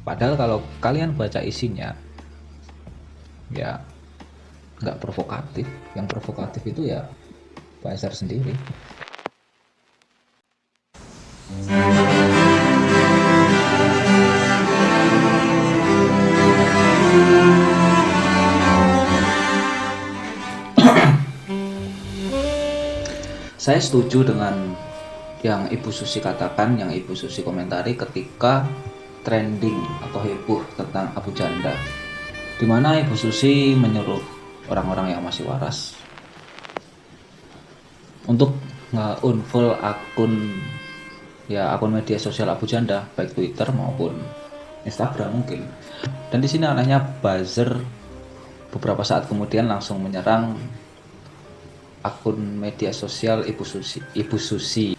Padahal kalau kalian baca isinya, ya nggak provokatif. Yang provokatif itu ya Pak Azhar sendiri. Saya setuju dengan yang Ibu Susi katakan, yang Ibu Susi komentari ketika trending atau heboh tentang Abu Janda, di mana Ibu Susi menyuruh orang-orang yang masih waras untuk nge-unfollow akun media sosial Abu Janda, baik Twitter maupun Instagram mungkin. Dan di sini anehnya buzzer beberapa saat kemudian langsung menyerang akun media sosial Ibu Susi.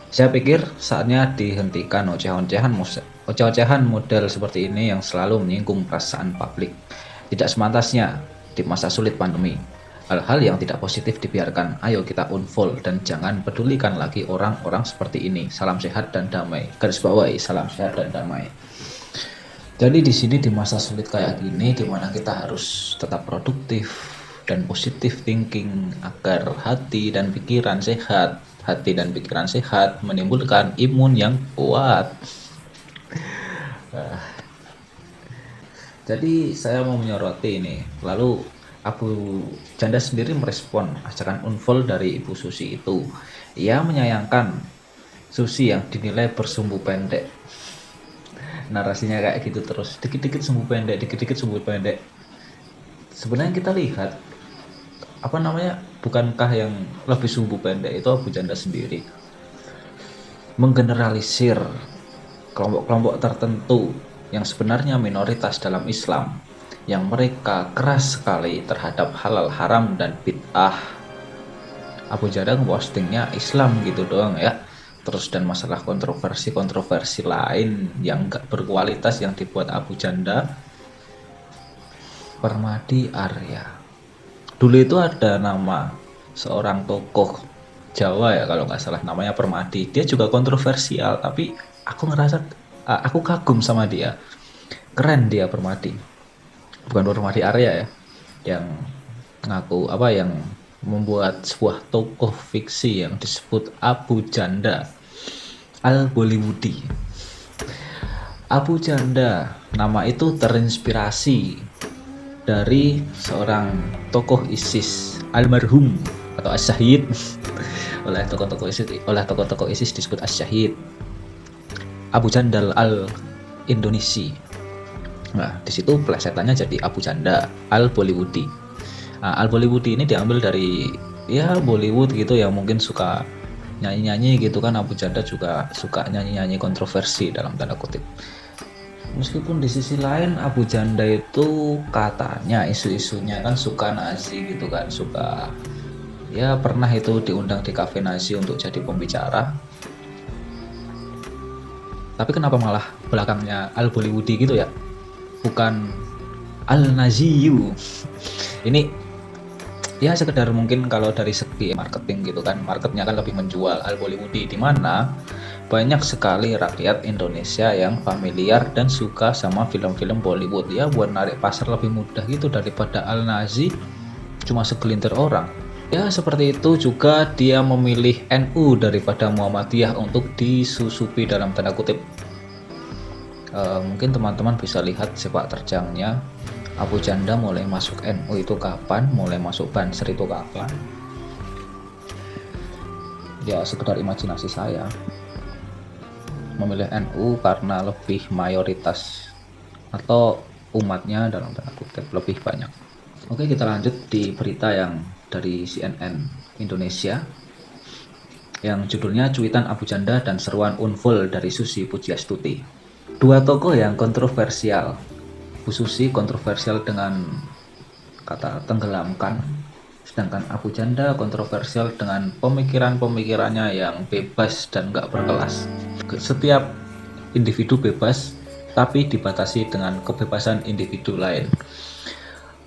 Saya pikir saatnya dihentikan ocehan model seperti ini yang selalu menyinggung perasaan publik. Tidak semantasnya di masa sulit pandemi. Hal-hal yang tidak positif dibiarkan. Ayo kita unfollow dan jangan pedulikan lagi orang-orang seperti ini. Salam sehat dan damai. Garis bawahi, salam sehat dan damai. Jadi di sini di masa sulit kayak gini, di mana kita harus tetap produktif dan positive thinking agar hati dan pikiran sehat. Hati dan pikiran sehat menimbulkan imun yang kuat. Jadi saya mau menyoroti ini. Lalu Abu Janda sendiri merespon ajakan unfollow dari Ibu Susi itu. Ia menyayangkan Susi yang dinilai bersumbu pendek. Narasinya kayak gitu terus, dikit-dikit sumbu pendek, dikit-dikit sumbu pendek. Sebenarnya kita lihat bukankah yang lebih sumbu pendek itu Abu Janda sendiri, menggeneralisir kelompok-kelompok tertentu yang sebenarnya minoritas dalam Islam, yang mereka keras sekali terhadap halal haram dan bid'ah. Abu Janda postingnya Islam gitu doang ya, terus dan masalah kontroversi lain yang gak berkualitas yang dibuat Abu Janda. Permadi Arya, dulu itu ada nama seorang tokoh Jawa ya kalau nggak salah, namanya Permadi. Dia juga kontroversial, tapi aku kagum sama dia. Keren dia Permadi. Bukan Permadi Arya ya, yang yang membuat sebuah tokoh fiksi yang disebut Abu Janda Al-Bollywoodi. Abu Janda, nama itu terinspirasi dari seorang tokoh ISIS almarhum atau As-Syahid. oleh tokoh-tokoh ISIS disebut As-Syahid, Abu Jandal al-Indonesi. Nah, di situ plesetannya jadi Abu Janda al-Bollywoodi. Nah, al-Bollywoodi ini diambil dari Bollywood gitu yang mungkin suka nyanyi-nyanyi gitu kan. Abu Janda juga suka nyanyi-nyanyi kontroversi dalam tanda kutip. Meskipun di sisi lain Abu Janda itu katanya isu-isunya kan suka Nazi gitu kan, suka pernah itu diundang di kafe Nazi untuk jadi pembicara. Tapi kenapa malah belakangnya Al-Bollywoodi gitu ya, bukan Al-Naziyu? Ini sekedar mungkin kalau dari segi marketing gitu kan, marketnya kan lebih menjual Al-Bollywoodi, di mana banyak sekali rakyat Indonesia yang familiar dan suka sama film-film Bollywood buat narik pasar lebih mudah gitu daripada Al-Nazi cuma segelintir orang. Seperti itu juga dia memilih NU daripada Muhammadiyah untuk disusupi dalam tanda kutip. Mungkin teman-teman bisa lihat sepak terjangnya Abu Janda mulai masuk NU itu kapan, mulai masuk Banser itu kapan. Sekedar imajinasi saya, memilih NU karena lebih mayoritas atau umatnya dalam tanda kutip lebih banyak. Oke, kita lanjut di berita yang dari CNN Indonesia yang judulnya Cuitan Abu Janda dan Seruan Unfollow dari Susi Pujiastuti. Dua tokoh yang kontroversial. Bu Susi kontroversial dengan kata tenggelamkan, sedangkan Abu Janda kontroversial dengan pemikirannya yang bebas dan gak berkelas. Setiap individu bebas, tapi dibatasi dengan kebebasan individu lain.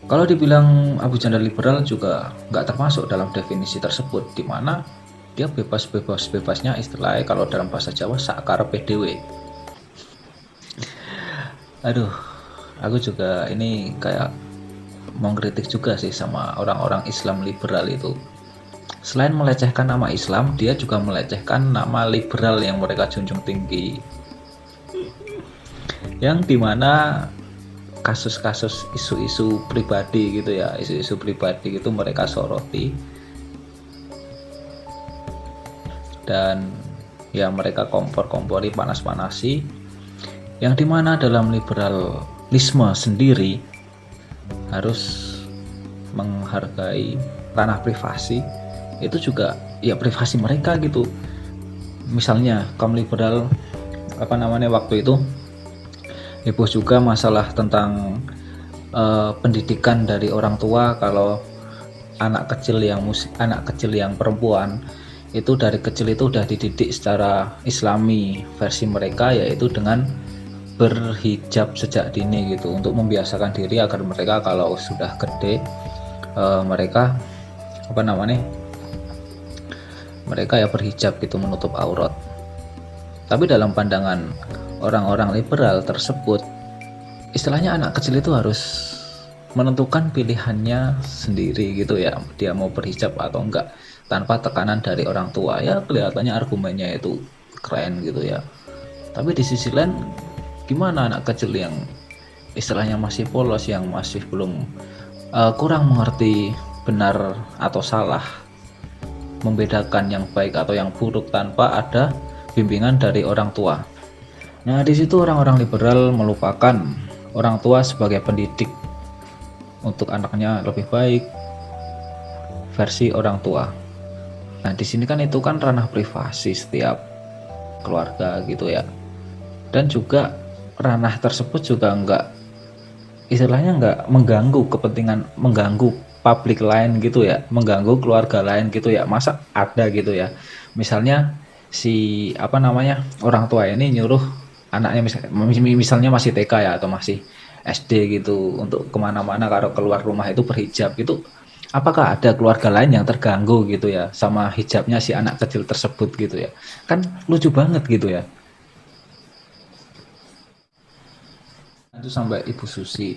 Kalau dibilang Abu Janda liberal juga nggak termasuk dalam definisi tersebut, di mana dia bebasnya istilahnya kalau dalam bahasa Jawa sakar PDW. Aduh, aku juga ini kayak mau kritik juga sih sama orang-orang Islam liberal itu. Selain melecehkan nama Islam, dia juga melecehkan nama liberal yang mereka junjung tinggi. Yang dimana kasus-kasus isu-isu pribadi gitu ya, isu-isu pribadi itu mereka soroti dan ya mereka kompor-kompori, panas-panasi, yang dimana dalam liberalisme sendiri harus menghargai ranah privasi. Itu juga ya privasi mereka gitu. Misalnya kaum liberal waktu itu heboh juga masalah tentang pendidikan dari orang tua, kalau anak kecil yang perempuan itu dari kecil itu udah dididik secara Islami versi mereka, yaitu dengan berhijab sejak dini gitu, untuk membiasakan diri agar mereka kalau sudah gede mereka mereka ya berhijab gitu, menutup aurat. Tapi dalam pandangan orang-orang liberal tersebut, istilahnya anak kecil itu harus menentukan pilihannya sendiri gitu ya, dia mau berhijab atau enggak tanpa tekanan dari orang tua. Ya kelihatannya argumennya itu keren gitu ya, tapi di sisi lain gimana anak kecil yang istilahnya masih polos, yang masih belum kurang mengerti benar atau salah, membedakan yang baik atau yang buruk tanpa ada bimbingan dari orang tua. Nah, di situ orang-orang liberal melupakan orang tua sebagai pendidik untuk anaknya lebih baik versi orang tua. Nah, di sini kan itu kan ranah privasi setiap keluarga gitu ya. Dan juga ranah tersebut juga enggak mengganggu kepentingan, mengganggu publik lain gitu ya, mengganggu keluarga lain gitu ya. Masa ada gitu ya, misalnya si orang tua ini nyuruh anaknya misalnya masih TK ya atau masih SD gitu untuk kemana-mana, kalau keluar rumah itu berhijab gitu, apakah ada keluarga lain yang terganggu gitu ya sama hijabnya si anak kecil tersebut gitu ya? Kan lucu banget gitu ya. Itu sampai Ibu Susi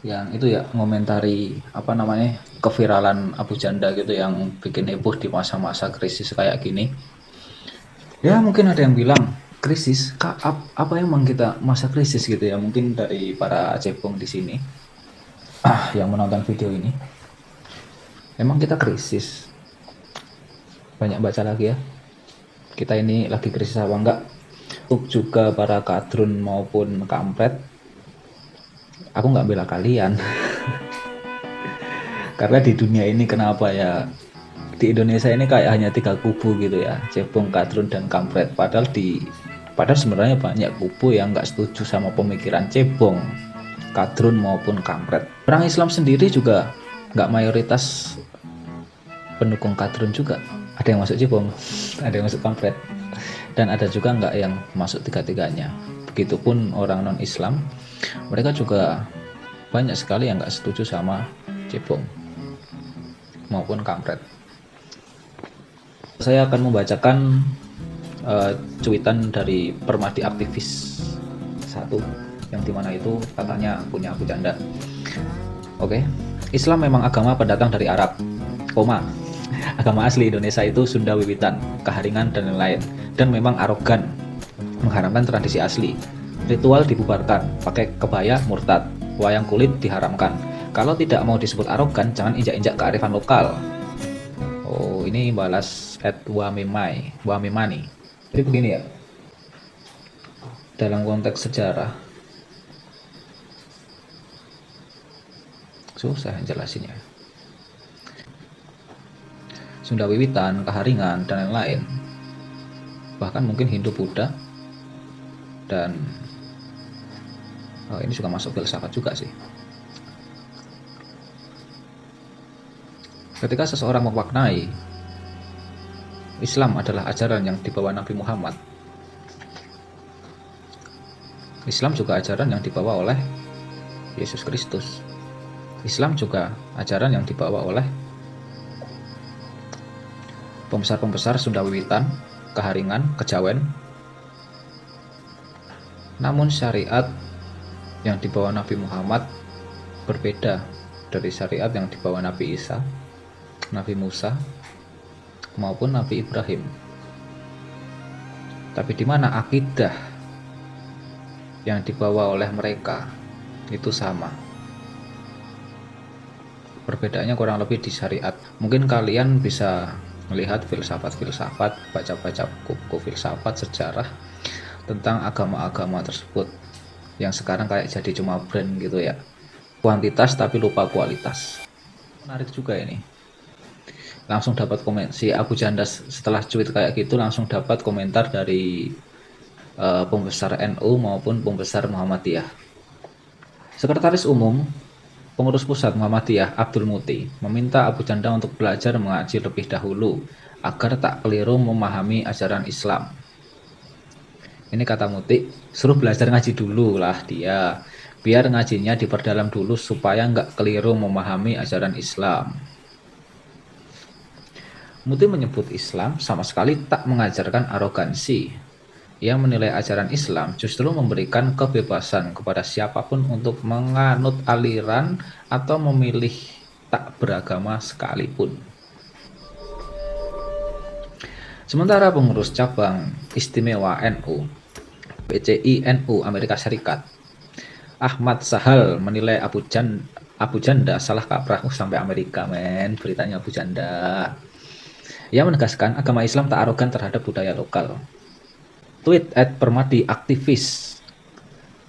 yang itu ya ngomentari keviralan Abu Janda gitu, yang bikin heboh di masa-masa krisis kayak gini. Ya mungkin ada yang bilang krisis, apa emang kita masa krisis gitu ya, mungkin dari para cebong di sini yang menonton video ini, emang kita krisis? Banyak baca lagi ya, kita ini lagi krisis apa enggak. Untuk juga para kadrun maupun kampret, aku nggak bela kalian karena di dunia ini kenapa ya, di Indonesia ini kayak hanya 3 kubu gitu ya, cebong, kadrun, dan kampret. Padahal sebenarnya banyak kubu yang nggak setuju sama pemikiran cebong, kadrun, maupun kampret. Orang Islam sendiri juga nggak mayoritas pendukung kadrun juga. Ada yang masuk cebong, ada yang masuk kampret, dan ada juga nggak yang masuk tiga-tiganya. Begitupun orang non-Islam, mereka juga banyak sekali yang nggak setuju sama cebong maupun kampret. Saya akan membacakan cuitan dari Permadi aktivis satu, yang dimana itu katanya punya Abu Janda. Oke, Islam memang agama pendatang dari Arab, agama asli Indonesia itu Sunda Wiwitan, Keharingan, dan lain-lain, dan memang arogan mengharamkan tradisi asli. Ritual dibubarkan, pakai kebaya murtad, wayang kulit diharamkan. Kalau tidak mau disebut arogan, jangan injak-injak kearifan lokal. Oh, ini balas @wamimani. Jadi begini ya, dalam konteks sejarah susah jelasinnya. Sunda Wiwitan, Keharingan, dan lain-lain, bahkan mungkin Hindu, Buddha, dan ini juga masuk filsafat juga sih. Ketika seseorang memaknai Islam adalah ajaran yang dibawa Nabi Muhammad, Islam juga ajaran yang dibawa oleh Yesus Kristus. Islam juga ajaran yang dibawa oleh pembesar-pembesar Sunda Wiwitan, Keharingan, Kejawen. Namun syariat yang dibawa Nabi Muhammad berbeda dari syariat yang dibawa Nabi Isa, Nabi Musa, maupun Nabi Ibrahim. Tapi di mana akidah yang dibawa oleh mereka itu sama. Perbedaannya kurang lebih di syariat. Mungkin kalian bisa melihat filsafat-filsafat, baca-baca buku filsafat sejarah tentang agama-agama tersebut yang sekarang kayak jadi cuma brand gitu ya, kuantitas tapi lupa kualitas. Menarik juga ini, langsung dapat komen si Abu Janda setelah tweet kayak gitu, langsung dapat komentar dari pembesar NU maupun pembesar Muhammadiyah. Sekretaris Umum Pengurus Pusat Muhammadiyah Abdul Muti meminta Abu Janda untuk belajar mengaji lebih dahulu agar tak keliru memahami ajaran Islam. Ini kata Muti, suruh belajar ngaji dulu lah dia, biar ngajinya diperdalam dulu supaya nggak keliru memahami ajaran Islam. Muti menyebut Islam sama sekali tak mengajarkan arogansi. Ia menilai ajaran Islam justru memberikan kebebasan kepada siapapun untuk menganut aliran atau memilih tak beragama sekalipun. Sementara pengurus cabang istimewa NU, PCI NU Amerika Serikat, Ahmad Sahal menilai Abu Janda salah kaprah. Sampai Amerika men beritanya Abu Janda. Ia menegaskan agama Islam tak arogan terhadap budaya lokal. Tweet @permadi aktivis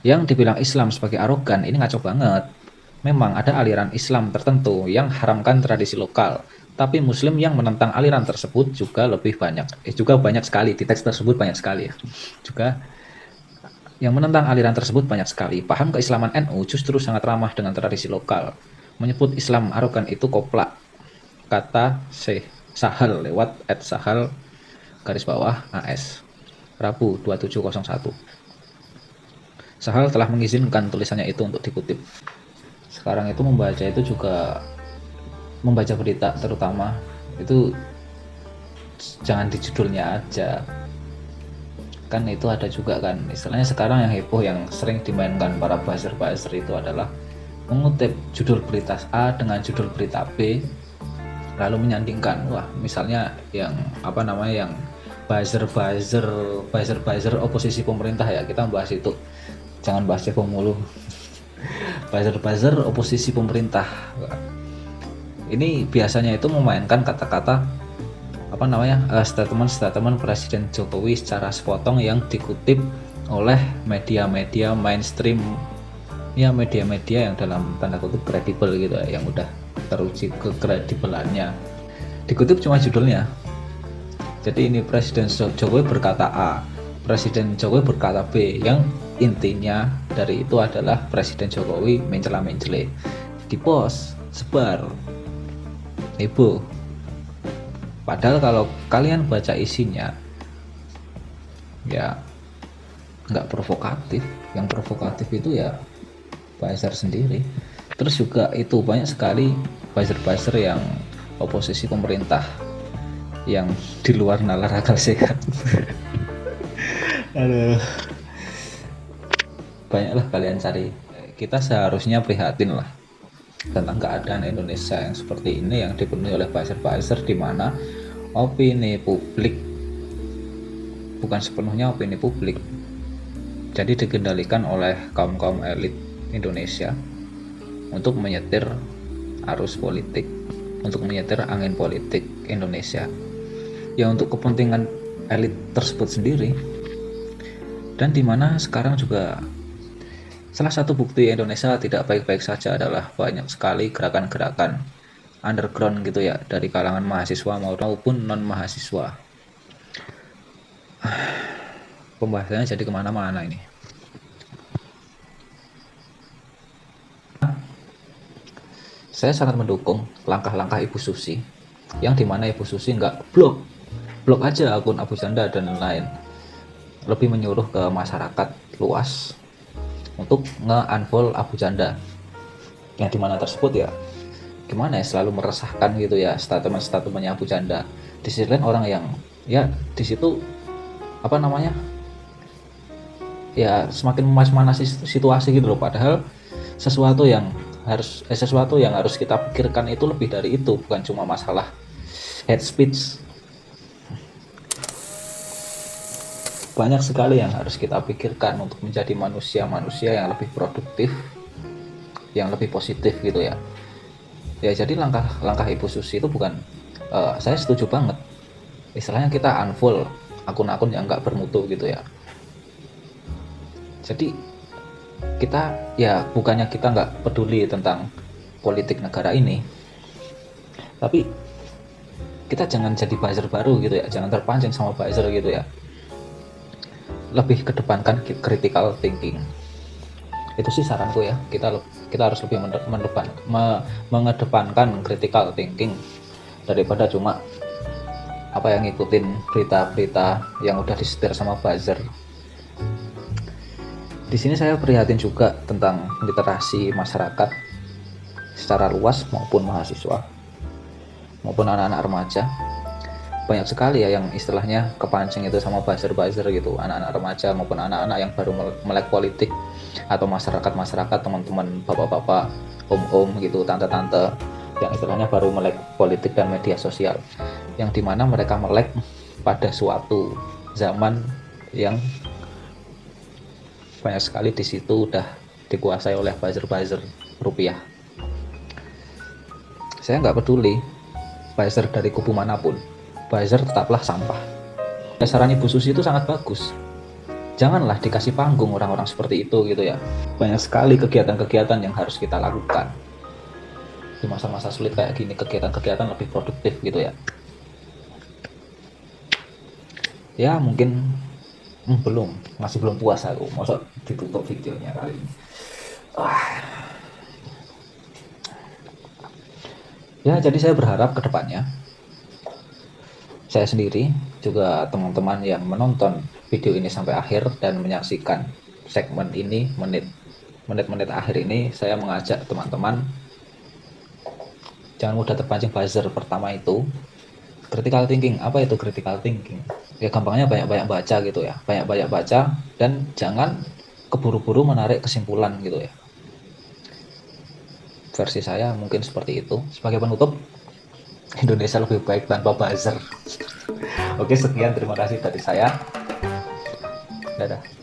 yang dibilang Islam sebagai arogan ini ngaco banget. Memang ada aliran Islam tertentu yang haramkan tradisi lokal, tapi Muslim yang menentang aliran tersebut juga lebih banyak. Juga banyak sekali di teks tersebut, banyak sekali ya. Juga yang menentang aliran tersebut banyak sekali. Paham keislaman NU justru sangat ramah dengan tradisi lokal. Menyebut Islam arogan itu koplak, kata Syekh Sahal lewat @sahal_AS. Rabu 2701. Sahal telah mengizinkan tulisannya itu untuk dikutip. Sekarang itu membaca itu juga membaca berita terutama itu jangan di judulnya aja. Kan itu ada juga kan istilahnya sekarang yang heboh yang sering dimainkan para buzzer-buzzer itu adalah mengutip judul berita A dengan judul berita B lalu menyandingkan. Wah, misalnya yang yang buzzer oposisi pemerintah ya, kita bahas itu, jangan bahas Cebong mulu. Buzzer oposisi pemerintah ini biasanya itu memainkan kata-kata statement Presiden Jokowi secara sepotong yang dikutip oleh media-media mainstream ya, media-media yang dalam tanda kutip kredibel gitu ya, yang udah teruji kekredibelannya. Dikutip cuma judulnya. Jadi ini Presiden Jokowi berkata A, Presiden Jokowi berkata B, yang intinya dari itu adalah Presiden Jokowi mencela-mencele. Di post, sebar, heboh. Padahal kalau kalian baca isinya, ya nggak provokatif. Yang provokatif itu ya buzzer sendiri. Terus juga itu banyak sekali buzzer yang oposisi pemerintah yang di luar nalar akal sehat. Aduh, banyaklah kalian cari. Kita seharusnya prihatin lah tentang keadaan Indonesia yang seperti ini, yang dipenuhi oleh buzzer di mana opini publik bukan sepenuhnya opini publik, jadi dikendalikan oleh kaum elit Indonesia untuk menyetir arus politik, untuk menyetir angin politik Indonesia ya, untuk kepentingan elit tersebut sendiri. Dan dimana sekarang juga salah satu bukti Indonesia tidak baik-baik saja adalah banyak sekali gerakan-gerakan underground gitu ya, dari kalangan mahasiswa maupun non mahasiswa. Pembahasannya jadi kemana-mana ini. Saya sangat mendukung langkah-langkah Ibu Susi, yang dimana Ibu Susi nggak blok aja akun Abu Janda dan lain-lain, lebih menyuruh ke masyarakat luas untuk nge-unfollow Abu Janda, yang dimana tersebut ya gimana ya, selalu meresahkan gitu ya statement-statementnya Abu Janda. Di sisi lain orang yang ya di situ ya semakin memanas-manasi situasi gitu loh. Padahal sesuatu yang harus kita pikirkan itu lebih dari itu, bukan cuma masalah hate speech. Banyak sekali yang harus kita pikirkan untuk menjadi manusia-manusia yang lebih produktif, yang lebih positif gitu ya. Ya jadi langkah Ibu Susi itu bukan, saya setuju banget, istilahnya kita unfollow akun-akun yang nggak bermutu gitu ya. Jadi kita ya bukannya kita nggak peduli tentang politik negara ini, tapi kita jangan jadi buzzer baru gitu ya, jangan terpancing sama buzzer gitu ya. Lebih kedepankan critical thinking. Itu sih saranku ya, kita harus lebih mengedepankan critical thinking daripada cuma ngikutin berita-berita yang udah disetir sama buzzer. Di sini saya prihatin juga tentang literasi masyarakat secara luas maupun mahasiswa maupun anak-anak remaja. Banyak sekali ya yang istilahnya kepancing itu sama buzzer-buzzer gitu, anak-anak remaja maupun anak-anak yang baru melek politik, atau masyarakat teman-teman bapak-bapak, om-om gitu, tante-tante yang istilahnya baru melek politik dan media sosial, yang dimana mereka melek pada suatu zaman yang banyak sekali di situ udah dikuasai oleh buzzer-buzzer rupiah. Saya nggak peduli buzzer dari kubu manapun, buzzer tetaplah sampah. Saran Ibu Susi itu sangat bagus. Janganlah dikasih panggung orang-orang seperti itu gitu ya. Banyak sekali kegiatan-kegiatan yang harus kita lakukan di masa-masa sulit kayak gini, kegiatan-kegiatan lebih produktif gitu ya. Ya mungkin masih belum puas aku, masa ditutup videonya kali ini. Ya jadi saya berharap ke depannya saya sendiri juga teman-teman yang menonton video ini sampai akhir dan menyaksikan segmen ini, menit-menit akhir ini, saya mengajak teman-teman jangan mudah terpancing buzzer. Pertama itu critical thinking. Apa itu critical thinking? Ya gampangnya banyak-banyak baca gitu ya, banyak-banyak baca dan jangan keburu-buru menarik kesimpulan gitu ya. Versi saya mungkin seperti itu. Sebagai penutup, Indonesia lebih baik tanpa buzzer. Oke, sekian, terima kasih dari saya. Dadah.